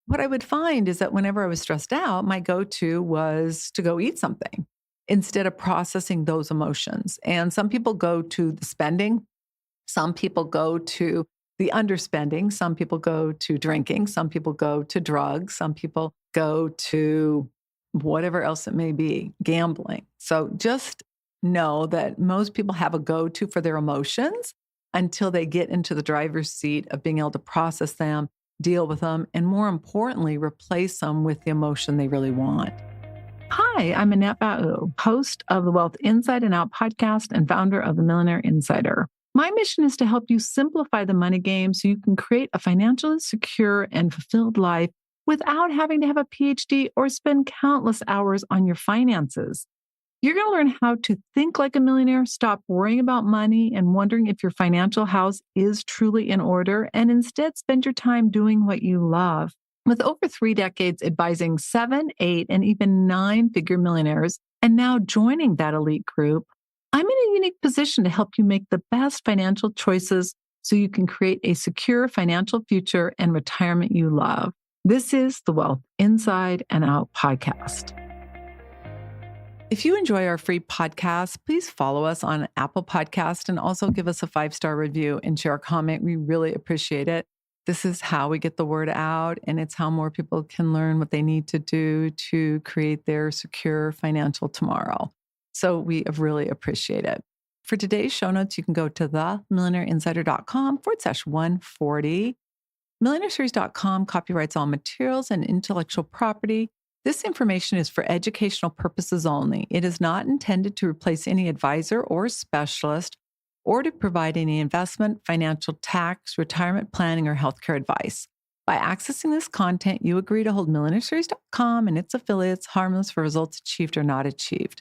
what I would find is that whenever I was stressed out, my go to was to go eat something instead of processing those emotions. And some people go to the spending, some people go to the underspending, some people go to drinking, some people go to drugs, some people go to whatever else it may be, gambling. So just know that most people have a go to for their emotions until they get into the driver's seat of being able to process them, deal with them, and more importantly, replace them with the emotion they really want. Hi, I'm Annette Bau, host of the Wealth Inside and Out podcast and founder of the Millionaire Insider. My mission is to help you simplify the money game so you can create a financially secure and fulfilled life without having to have a PhD or spend countless hours on your finances. You're going to learn how to think like a millionaire, stop worrying about money and wondering if your financial house is truly in order, and instead spend your time doing what you love. With over 3 decades advising 7, 8, and even 9-figure millionaires, and now joining that elite group, I'm in a unique position to help you make the best financial choices so you can create a secure financial future and retirement you love. This is the Wealth Inside and Out podcast. If you enjoy our free podcast, please follow us on Apple Podcast and also give us a 5-star review and share a comment. We really appreciate it. This is how we get the word out, and it's how more people can learn what they need to do to create their secure financial tomorrow. So we really appreciate it. For today's show notes, you can go to themillionaireinsider.com/140. Millionaireseries.com copyrights all materials and intellectual property. This information is for educational purposes only. It is not intended to replace any advisor or specialist or to provide any investment, financial, tax, retirement planning, or healthcare advice. By accessing this content, you agree to hold millionaireseries.com and its affiliates harmless for results achieved or not achieved.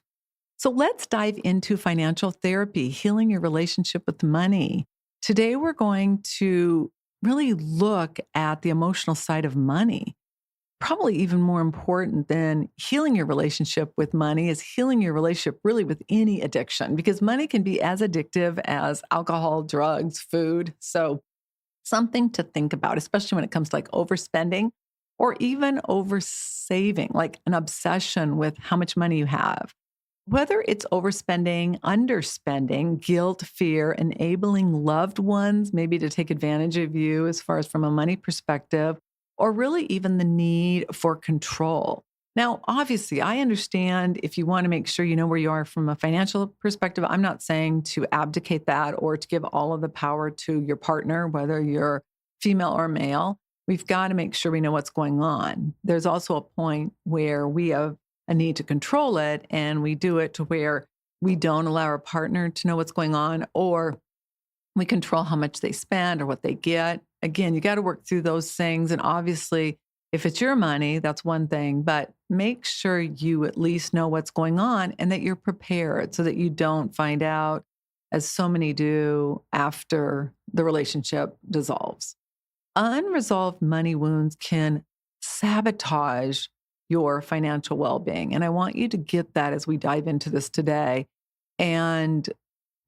So let's dive into financial therapy, healing your relationship with money. Today, we're going to really look at the emotional side of money. Probably even more important than healing your relationship with money is healing your relationship really with any addiction, because money can be as addictive as alcohol, drugs, food. So something to think about, especially when it comes to like overspending or even oversaving, like an obsession with how much money you have. Whether it's overspending, underspending, guilt, fear, enabling loved ones maybe to take advantage of you as far as from a money perspective, or really even the need for control. Now, obviously, I understand if you want to make sure you know where you are from a financial perspective. I'm not saying to abdicate that or to give all of the power to your partner, whether you're female or male. We've got to make sure we know what's going on. There's also a point where we have a need to control it, and we do it to where we don't allow our partner to know what's going on, or we control how much they spend or what they get. Again, you got to work through those things. And obviously, if it's your money, that's one thing, but make sure you at least know what's going on and that you're prepared so that you don't find out, as so many do, after the relationship dissolves. Unresolved money wounds can sabotage your financial well-being. And I want you to get that as we dive into this today and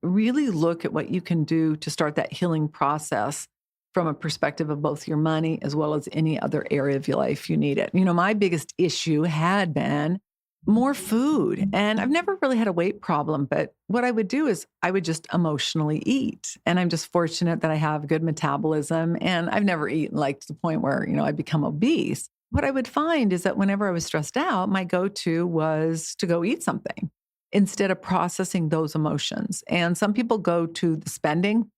really look at what you can do to start that healing process from a perspective of both your money as well as any other area of your life you need it. You know, my biggest issue had been more food. And I've never really had a weight problem, but what I would do is I would just emotionally eat. And I'm just fortunate that I have good metabolism, and I've never eaten like to the point where, I become obese. What I would find is that whenever I was stressed out, my go-to was to go eat something instead of processing those emotions. And some people go to the spending,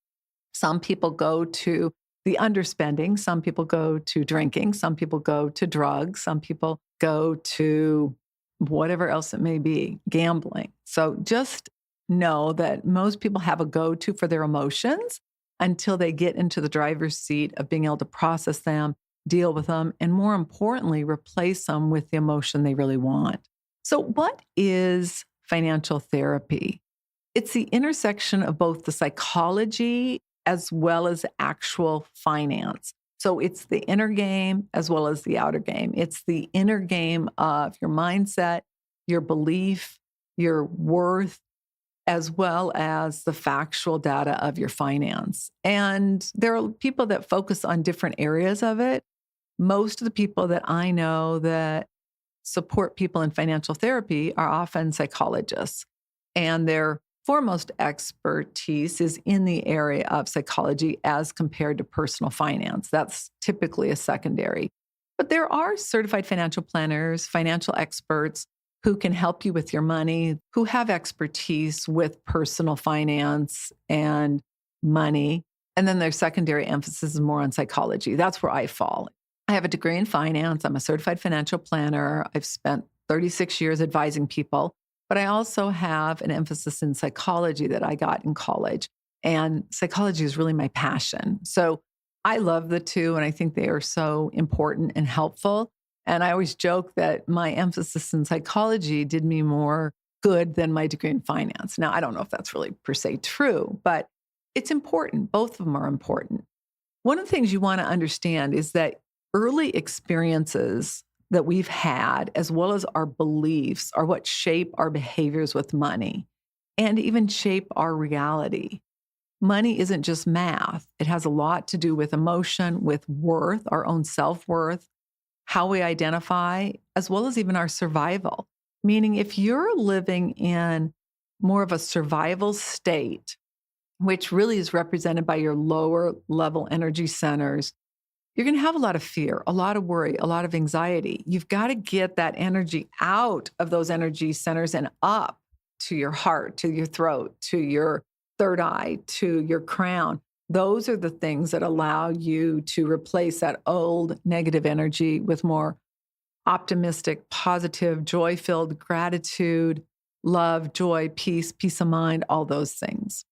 some people go to the underspending, some people go to drinking, some people go to drugs, some people go to whatever else it may be, gambling. So just know that most people have a go-to for their emotions until they get into the driver's seat of being able to process them, deal with them, and more importantly, replace them with the emotion they really want. So what is financial therapy? It's the intersection of both the psychology as well as actual finance. So it's the inner game as well as the outer game. It's the inner game of your mindset, your belief, your worth, as well as the factual data of your finance. And there are people that focus on different areas of it. Most of the people that I know that support people in financial therapy are often psychologists, and their foremost expertise is in the area of psychology as compared to personal finance. That's typically a secondary. But there are certified financial planners, financial experts who can help you with your money, who have expertise with personal finance and money. And then their secondary emphasis is more on psychology. That's where I fall. I have a degree in finance. I'm a certified financial planner. I've spent 36 years advising people, but I also have an emphasis in psychology that I got in college. And psychology is really my passion. So I love the two, and I think they are so important and helpful. And I always joke that my emphasis in psychology did me more good than my degree in finance. Now, I don't know if that's really per se true, but it's important. Both of them are important. One of the things you want to understand is that early experiences that we've had, as well as our beliefs, are what shape our behaviors with money and even shape our reality. Money isn't just math. It has a lot to do with emotion, with worth, our own self-worth, how we identify, as well as even our survival. Meaning, if you're living in more of a survival state, which really is represented by your lower level energy centers, you're going to have a lot of fear, a lot of worry, a lot of anxiety. You've got to get that energy out of those energy centers and up to your heart, to your throat, to your third eye, to your crown. Those are the things that allow you to replace that old negative energy with more optimistic, positive, joy-filled gratitude, love, joy, peace of mind, all those things.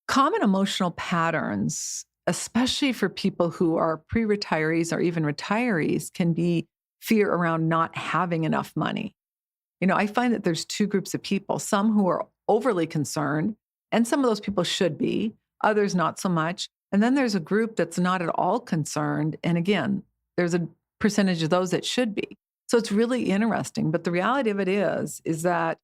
Common emotional patterns, especially for people who are pre-retirees or even retirees, can be fear around not having enough money. I find that there's two groups of people, some who are overly concerned, and some of those people should be, others not so much. And then there's a group that's not at all concerned. And again, there's a percentage of those that should be. So it's really interesting. But the reality of it is that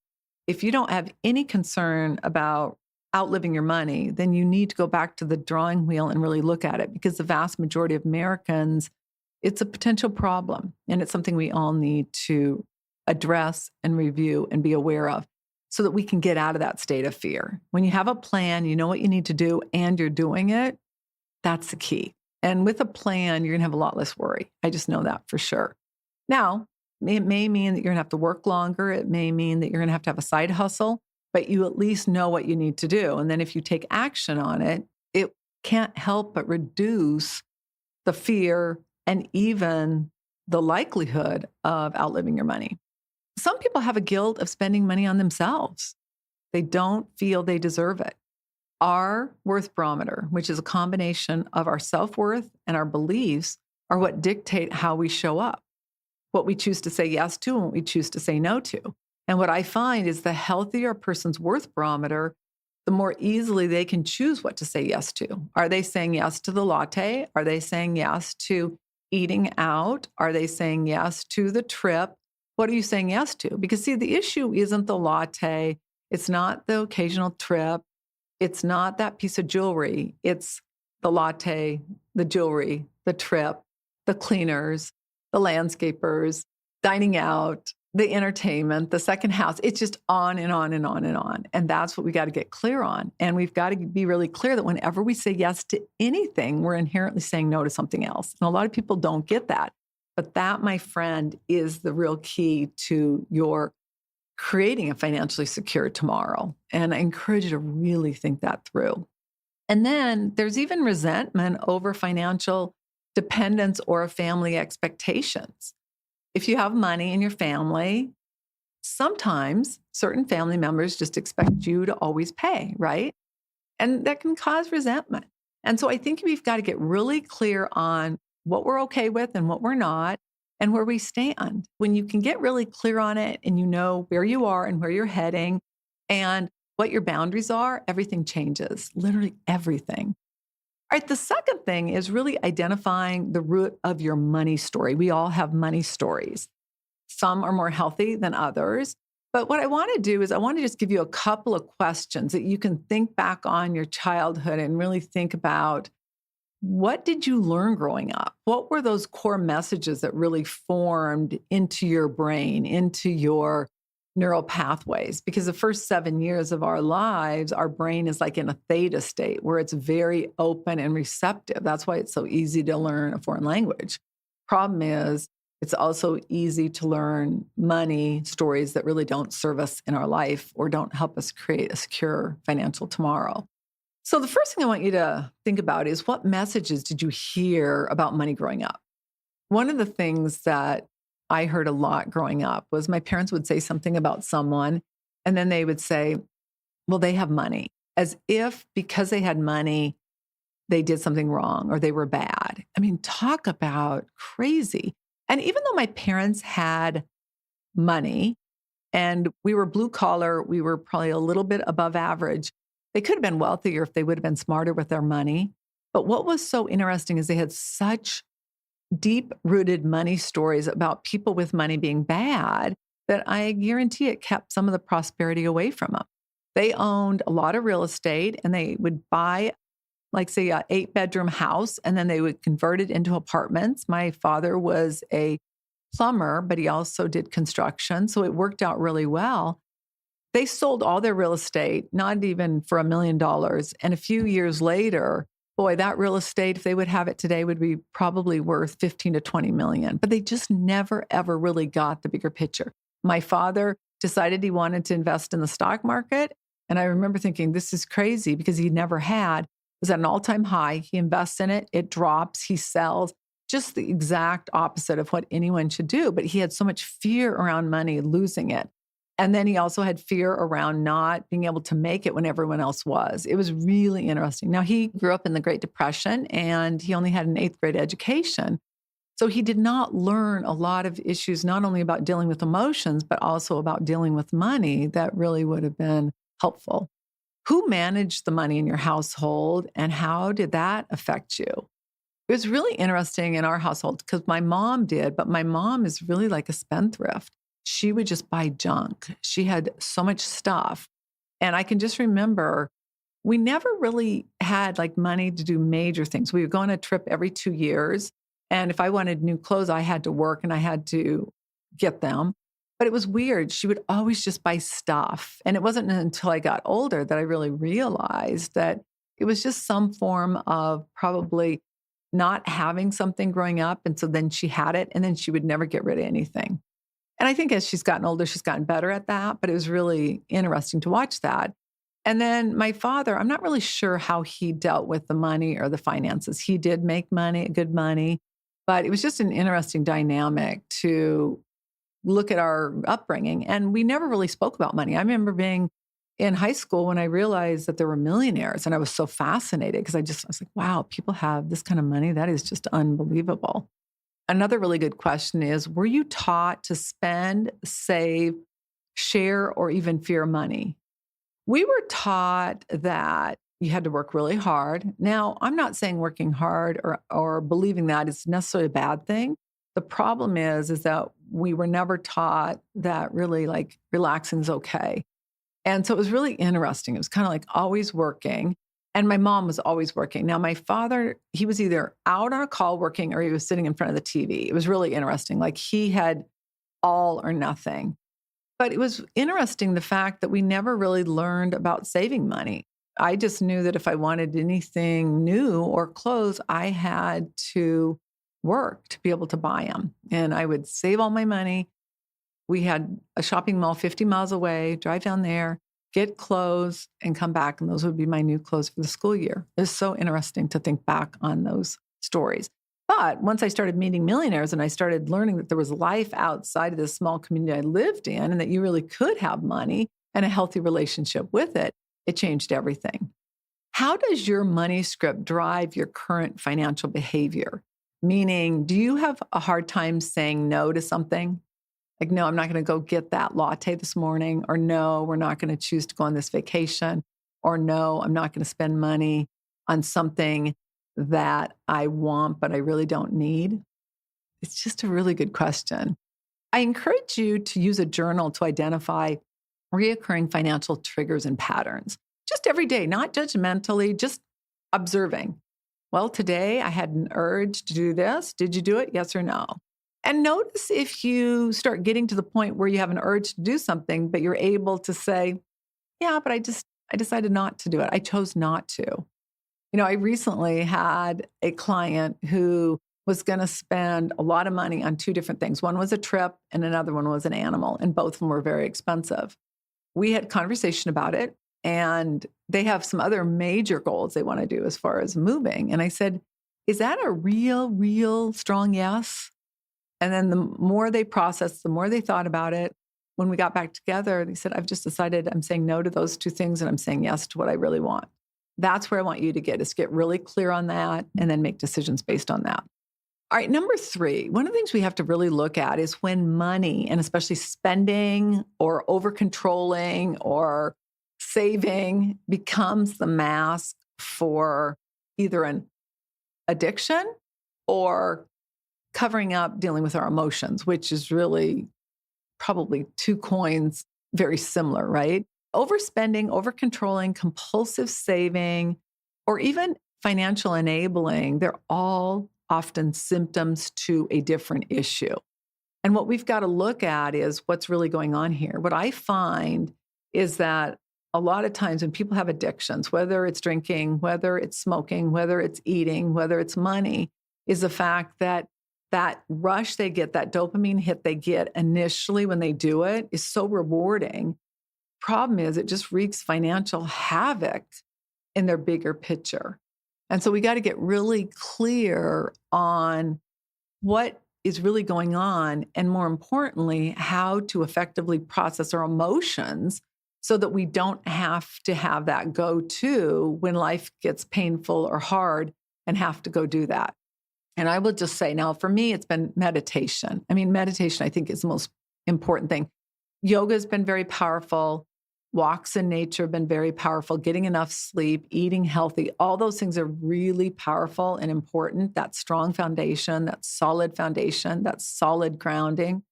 if you don't have any concern about outliving your money, then you need to go back to the drawing wheel and really look at it, because the vast majority of Americans, it's a potential problem. And it's something we all need to address and review and be aware of so that we can get out of that state of fear. When you have a plan, you know what you need to do and you're doing it, that's the key. And with a plan, you're going to have a lot less worry. I just know that for sure. Now, it may mean that you're going to have to work longer. It may mean that you're going to have a side hustle, but you at least know what you need to do. And then if you take action on it, it can't help but reduce the fear and even the likelihood of outliving your money. Some people have a guilt of spending money on themselves. They don't feel they deserve it. Our worth barometer, which is a combination of our self-worth and our beliefs, are what dictate how we show up, what we choose to say yes to and what we choose to say no to. And what I find is the healthier a person's worth barometer, the more easily they can choose what to say yes to. Are they saying yes to the latte? Are they saying yes to eating out? Are they saying yes to the trip? What are you saying yes to? Because see, the issue isn't the latte. It's not the occasional trip. It's not that piece of jewelry. It's the latte, the jewelry, the trip, the cleaners, the landscapers, dining out, the entertainment, the second house. It's just on and on and on and on. And that's what we got to get clear on. And we've got to be really clear that whenever we say yes to anything, we're inherently saying no to something else. And a lot of people don't get that. But that, my friend, is the real key to your creating a financially secure tomorrow. And I encourage you to really think that through. And then there's even resentment over financial dependence or family expectations. If you have money in your family, sometimes certain family members just expect you to always pay, right? And that can cause resentment. And so I think we've got to get really clear on what we're okay with and what we're not, and where we stand. When you can get really clear on it and you know where you are and where you're heading and what your boundaries are, everything changes, literally everything. All right, the second thing is really identifying the root of your money story. We all have money stories. Some are more healthy than others. But what I want to do is I want to just give you a couple of questions that you can think back on your childhood and really think about What did you learn growing up? What were those core messages that really formed into your brain, into your neural pathways? Because the first 7 years of our lives, our brain is like in a theta state where it's very open and receptive. That's why it's so easy to learn a foreign language. Problem is, it's also easy to learn money stories that really don't serve us in our life or don't help us create a secure financial tomorrow. So, the first thing I want you to think about is what messages did you hear about money growing up? One of the things that I heard a lot growing up was my parents would say something about someone, and then they would say, well, they have money, as if because they had money, they did something wrong or they were bad. I mean, talk about crazy. And even though my parents had money and we were blue collar, we were probably a little bit above average. They could have been wealthier if they would have been smarter with their money. But what was so interesting is they had such deep rooted money stories about people with money being bad that I guarantee it kept some of the prosperity away from them. They owned a lot of real estate and they would buy, like, say, a 8-bedroom house, and then they would convert it into apartments. My father was a plumber, but he also did construction. So it worked out really well. They sold all their real estate, not even for $1 million. And a few years later, boy, that real estate, if they would have it today, would be probably worth 15 to 20 million. But they just never, ever really got the bigger picture. My father decided he wanted to invest in the stock market. And I remember thinking, this is crazy because he never had. It was at an all-time high. He invests in it. It drops. He sells. Just the exact opposite of what anyone should do. But he had so much fear around money, losing it. And then he also had fear around not being able to make it when everyone else was. It was really interesting. Now, he grew up in the Great Depression and he only had an 8th grade education. So he did not learn a lot of issues, not only about dealing with emotions, but also about dealing with money that really would have been helpful. Who managed the money in your household and how did that affect you? It was really interesting in our household because my mom did, but my mom is really like a spendthrift. She would just buy junk. She had so much stuff. And I can just remember we never really had like money to do major things. We would go on a trip every 2 years. And if I wanted new clothes, I had to work and I had to get them. But it was weird. She would always just buy stuff. And it wasn't until I got older that I really realized that it was just some form of probably not having something growing up. And so then she had it and then she would never get rid of anything. And I think as she's gotten older, she's gotten better at that. But it was really interesting to watch that. And then my father, I'm not really sure how he dealt with the money or the finances. He did make money, good money, but it was just an interesting dynamic to look at our upbringing. And we never really spoke about money. I remember being in high school when I realized that there were millionaires and I was so fascinated because I was like, wow, people have this kind of money. That is just unbelievable. Another really good question is, were you taught to spend, save, share, or even fear money? We were taught that you had to work really hard. Now, I'm not saying working hard or believing that is necessarily a bad thing. The problem is that we were never taught that really like relaxing is okay. And so it was really interesting. It was kind of like always working. And my mom was always working. Now, my father, he was either out on a call working or he was sitting in front of the TV. It was really interesting. Like he had all or nothing. But it was interesting the fact that we never really learned about saving money. I just knew that if I wanted anything new or clothes, I had to work to be able to buy them. And I would save all my money. We had a shopping mall 50 miles away, drive down there, get clothes, and come back. And those would be my new clothes for the school year. It's so interesting to think back on those stories. But once I started meeting millionaires and I started learning that there was life outside of this small community I lived in and that you really could have money and a healthy relationship with it, it changed everything. How does your money script drive your current financial behavior? Meaning, do you have a hard time saying no to something? Like, no, I'm not going to go get that latte this morning, or no, we're not going to choose to go on this vacation, or no, I'm not going to spend money on something that I want, but I really don't need? It's just a really good question. I encourage you to use a journal to identify reoccurring financial triggers and patterns. Just every day, not judgmentally, just observing. Well, today I had an urge to do this. Did you do it? Yes or no? And notice if you start getting to the point where you have an urge to do something, but you're able to say, yeah, but I decided not to do it. I chose not to. I recently had a client who was going to spend a lot of money on two different things. One was a trip and another one was an animal, and both of them were very expensive. We had conversation about it, and they have some other major goals they want to do as far as moving. And I said, is that a real strong yes? And then the more they processed, the more they thought about it. When we got back together, they said, I've just decided I'm saying no to those two things and I'm saying yes to what I really want. That's where I want you to get really clear on that and then make decisions based on that. All right, number 3, one of the things we have to really look at is when money, and especially spending or over controlling or saving, becomes the mask for either an addiction or covering up dealing with our emotions, which is really probably two coins very similar, right? Overspending, over controlling, compulsive saving, or even financial enabling, they're all often symptoms to a different issue. And what we've got to look at is what's really going on here. What I find is that a lot of times when people have addictions, whether it's drinking, whether it's smoking, whether it's eating, whether it's money, is the fact that that rush they get, that dopamine hit they get initially when they do it is so rewarding. Problem is, it just wreaks financial havoc in their bigger picture. And so we got to get really clear on what is really going on, and more importantly, how to effectively process our emotions so that we don't have to have that go-to when life gets painful or hard and have to go do that. And I will just say, now for me, it's been meditation. I mean, meditation, I think, is the most important thing. Yoga has been very powerful. Walks in nature have been very powerful. Getting enough sleep, eating healthy, all those things are really powerful and important. That strong foundation, that solid foundation, that solid grounding.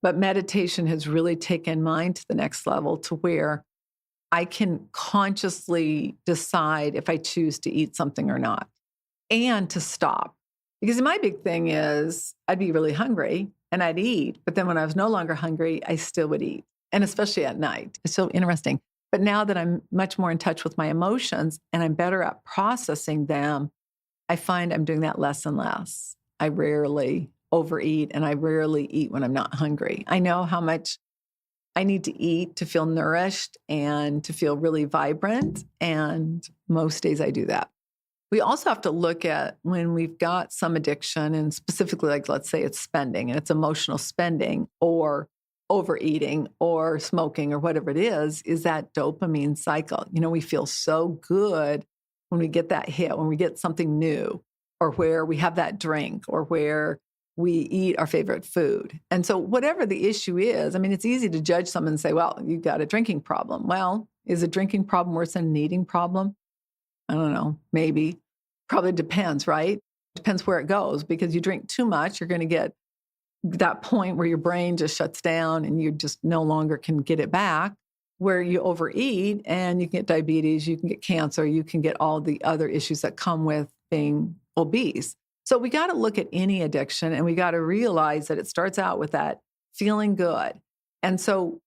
But meditation has really taken mine to the next level to where I can consciously decide if I choose to eat something or not and to stop. Because my big thing is I'd be really hungry and I'd eat, but then when I was no longer hungry, I still would eat. And especially at night. It's so interesting. But now that I'm much more in touch with my emotions and I'm better at processing them, I find I'm doing that less and less. I rarely overeat and I rarely eat when I'm not hungry. I know how much I need to eat to feel nourished and to feel really vibrant. And most days I do that. We also have to look at when we've got some addiction, and specifically, like, let's say it's spending and it's emotional spending or overeating or smoking or whatever it is that dopamine cycle. We feel so good when we get that hit, when we get something new, or where we have that drink, or where we eat our favorite food. And so whatever the issue is, I mean, it's easy to judge someone and say, well, you've got a drinking problem. Well, is a drinking problem worse than an eating problem? I don't know, maybe. Probably depends, right? Depends where it goes, because you drink too much, you're going to get that point where your brain just shuts down and you just no longer can get it back. Where you overeat and you can get diabetes, you can get cancer, you can get all the other issues that come with being obese. So we got to look at any addiction and we got to realize that it starts out with that feeling good. And so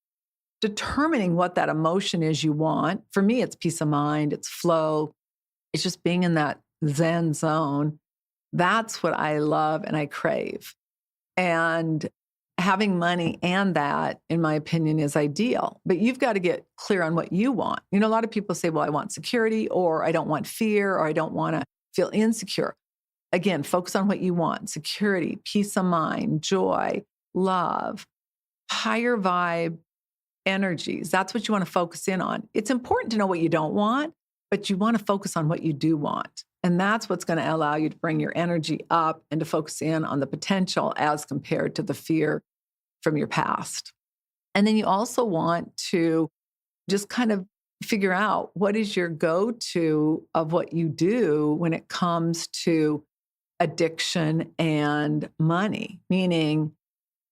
determining what that emotion is you want, for me, it's peace of mind, it's flow, it's just being in that Zen zone. That's what I love and I crave. And having money and that, in my opinion, is ideal. But you've got to get clear on what you want. A lot of people say, well, I want security, or I don't want fear, or I don't want to feel insecure. Again, focus on what you want: security, peace of mind, joy, love, higher vibe energies. That's what you want to focus in on. It's important to know what you don't want, but you want to focus on what you do want. And that's what's going to allow you to bring your energy up and to focus in on the potential as compared to the fear from your past. And then you also want to just kind of figure out what is your go-to of what you do when it comes to addiction and money. Meaning,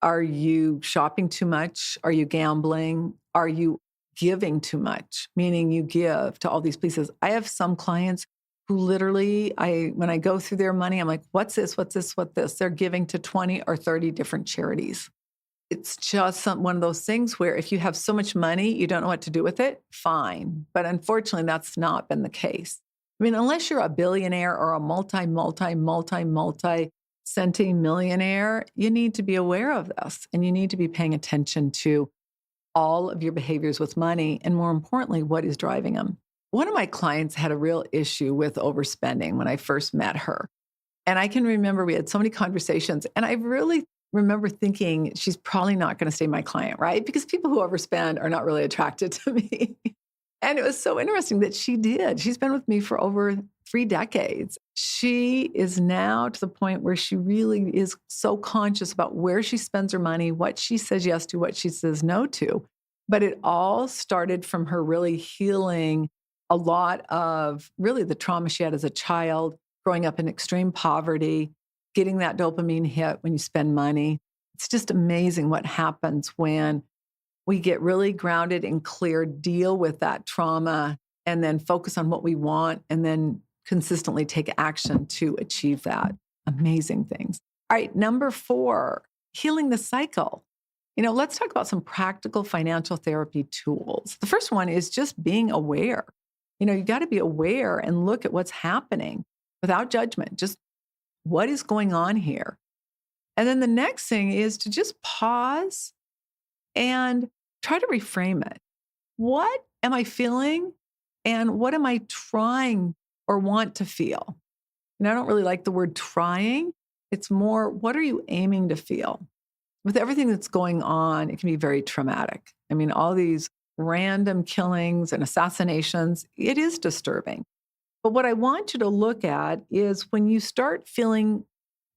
are you shopping too much? Are you gambling? Are you giving too much? Meaning you give to all these places. I have some clients who literally, when I go through their money, I'm like, what's this? What's this? What's this? They're giving to 20 or 30 different charities. It's just one of those things where if you have so much money, you don't know what to do with it, fine. But unfortunately, that's not been the case. I mean, unless you're a billionaire or a multi centing millionaire, you need to be aware of this and you need to be paying attention to all of your behaviors with money and, more importantly, what is driving them. One of my clients had a real issue with overspending when I first met her. And I can remember we had so many conversations, and I really remember thinking she's probably not going to stay my client, right? Because people who overspend are not really attracted to me. And it was so interesting that she did. She's been with me for over 3 decades. She is now to the point where she really is so conscious about where she spends her money, what she says yes to, what she says no to. But it all started from her really healing a lot of really the trauma she had as a child, growing up in extreme poverty, getting that dopamine hit when you spend money. It's just amazing what happens when we get really grounded and clear, deal with that trauma, and then focus on what we want, and then consistently take action to achieve that. Amazing things. All right, number 4, healing the cycle. Let's talk about some practical financial therapy tools. The first one is just being aware. You got to be aware and look at what's happening without judgment. Just what is going on here? And then the next thing is to just pause and try to reframe it. What am I feeling? And what am I trying or want to feel? And I don't really like the word trying. It's more, what are you aiming to feel? With everything that's going on, it can be very traumatic. I mean, all these random killings and assassinations, it is disturbing. But what I want you to look at is when you start feeling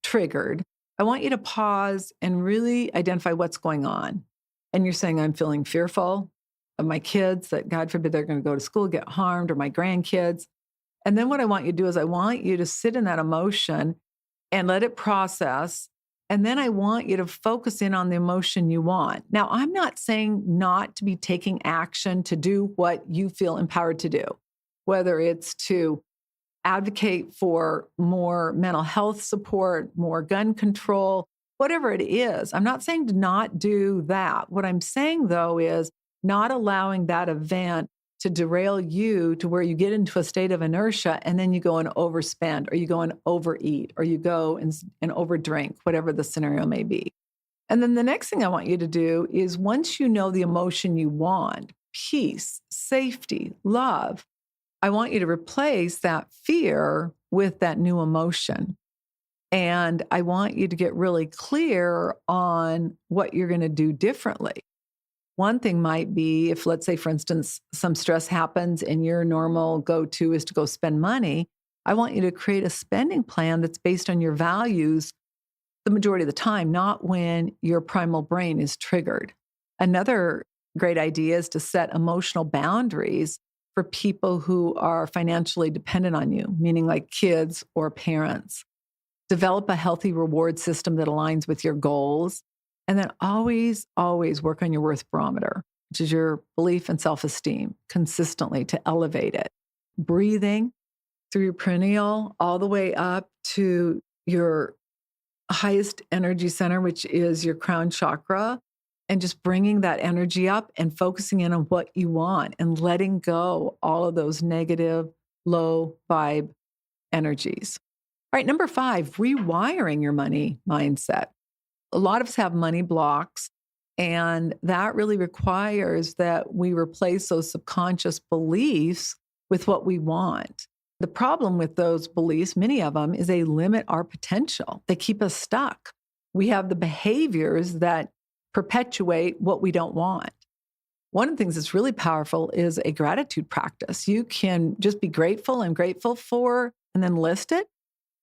triggered, I want you to pause and really identify what's going on. And you're saying, I'm feeling fearful of my kids, that God forbid they're going to go to school, get harmed, or my grandkids. And then what I want you to do is I want you to sit in that emotion and let it process. And then I want you to focus in on the emotion you want. Now, I'm not saying not to be taking action to do what you feel empowered to do, whether it's to advocate for more mental health support, more gun control, whatever it is. I'm not saying to not do that. What I'm saying, though, is not allowing that event to derail you to where you get into a state of inertia and then you go and overspend, or you go and overeat, or you go and overdrink, whatever the scenario may be. And then the next thing I want you to do is, once you know the emotion you want, peace, safety, love, I want you to replace that fear with that new emotion. And I want you to get really clear on what you're going to do differently. One thing might be if, let's say, for instance, some stress happens and your normal go-to is to go spend money, I want you to create a spending plan that's based on your values the majority of the time, not when your primal brain is triggered. Another great idea is to set emotional boundaries for people who are financially dependent on you, meaning like kids or parents. Develop a healthy reward system that aligns with your goals. And then always work on your worth barometer, which is your belief and self-esteem, consistently to elevate it. Breathing through your perineal all the way up to your highest energy center, which is your crown chakra, and just bringing that energy up and focusing in on what you want and letting go all of those negative, low vibe energies. All right, number 5, rewiring your money mindset. A lot of us have money blocks, and that really requires that we replace those subconscious beliefs with what we want. The problem with those beliefs, many of them, is they limit our potential. They keep us stuck. We have the behaviors that perpetuate what we don't want. One of the things that's really powerful is a gratitude practice. You can just be grateful for, and then list it.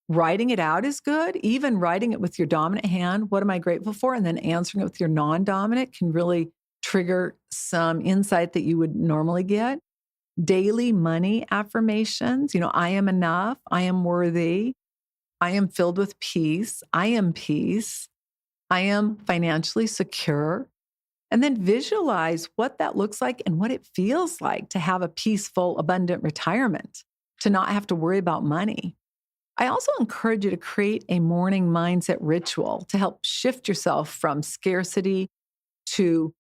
Writing it out is good. Even writing it with your dominant hand, what am I grateful for? And then answering it with your non-dominant can really trigger some insight that you would normally get. Daily money affirmations, I am enough, I am worthy, I am filled with peace, I am peace, I am financially secure. And then visualize what that looks like and what it feels like to have a peaceful, abundant retirement. to not have to worry about money. I also encourage you to create a morning mindset ritual to help shift yourself from scarcity to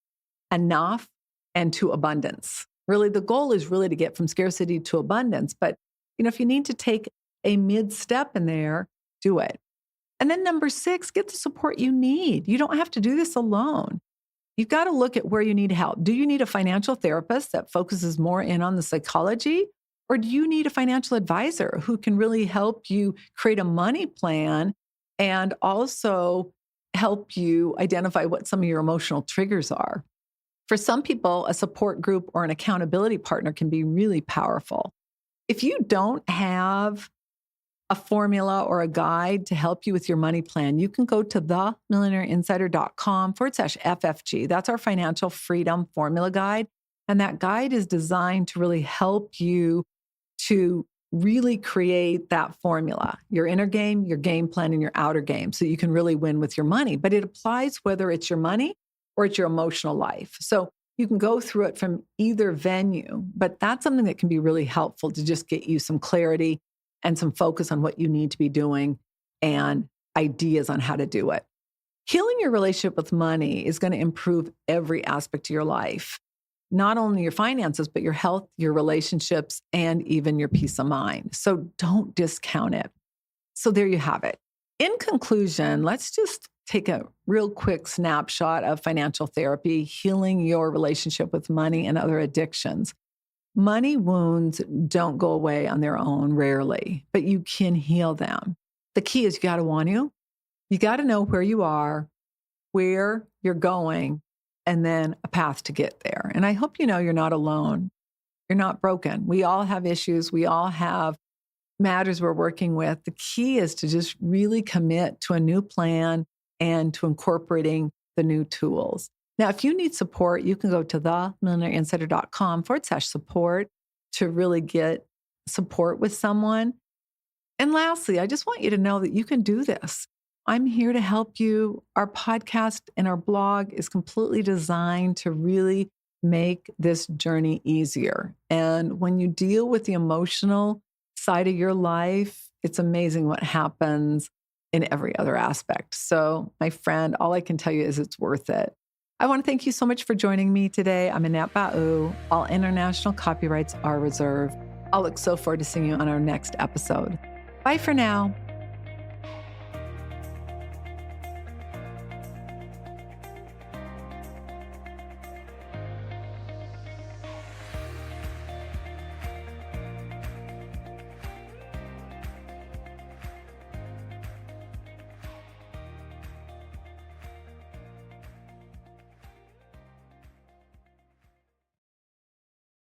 enough and to abundance. Really, the goal is really to get from scarcity to abundance. But, if you need to take a mid step in there, do it. And then number 6, get the support you need. You don't have to do this alone. You've got to look at where you need help. Do you need a financial therapist that focuses more in on the psychology? Or do you need a financial advisor who can really help you create a money plan and also help you identify what some of your emotional triggers are? For some people, a support group or an accountability partner can be really powerful. If you don't have a formula or a guide to help you with your money plan, you can go to themillionaireinsider.com/FFG. That's our financial freedom formula guide. And that guide is designed to really help you to really create that formula, your inner game, your game plan, and your outer game, so you can really win with your money. But it applies whether it's your money or it's your emotional life. So you can go through it from either venue, but that's something that can be really helpful to just get you some clarity and some focus on what you need to be doing and ideas on how to do it. Healing your relationship with money is going to improve every aspect of your life, not only your finances, but your health, your relationships, and even your peace of mind. So don't discount it. So there you have it. In conclusion, let's just take a real quick snapshot of financial therapy, healing your relationship with money and other addictions. Money wounds don't go away on their own, rarely, but you can heal them. The key is you got to want to. You got to know where you are, where you're going, and then a path to get there. And I hope you know you're not alone. You're not broken. We all have issues. We all have matters we're working with. The key is to just really commit to a new plan and to incorporating the new tools. Now, if you need support, you can go to themillionaireinsider.com/support to really get support with someone. And lastly, I just want you to know that you can do this. I'm here to help you. Our podcast and our blog is completely designed to really make this journey easier. And when you deal with the emotional side of your life, it's amazing what happens in every other aspect. So, my friend, all I can tell you is it's worth it. I want to thank you so much for joining me today. I'm Annette Ba'u. All international copyrights are reserved. I'll look so forward to seeing you on our next episode. Bye for now.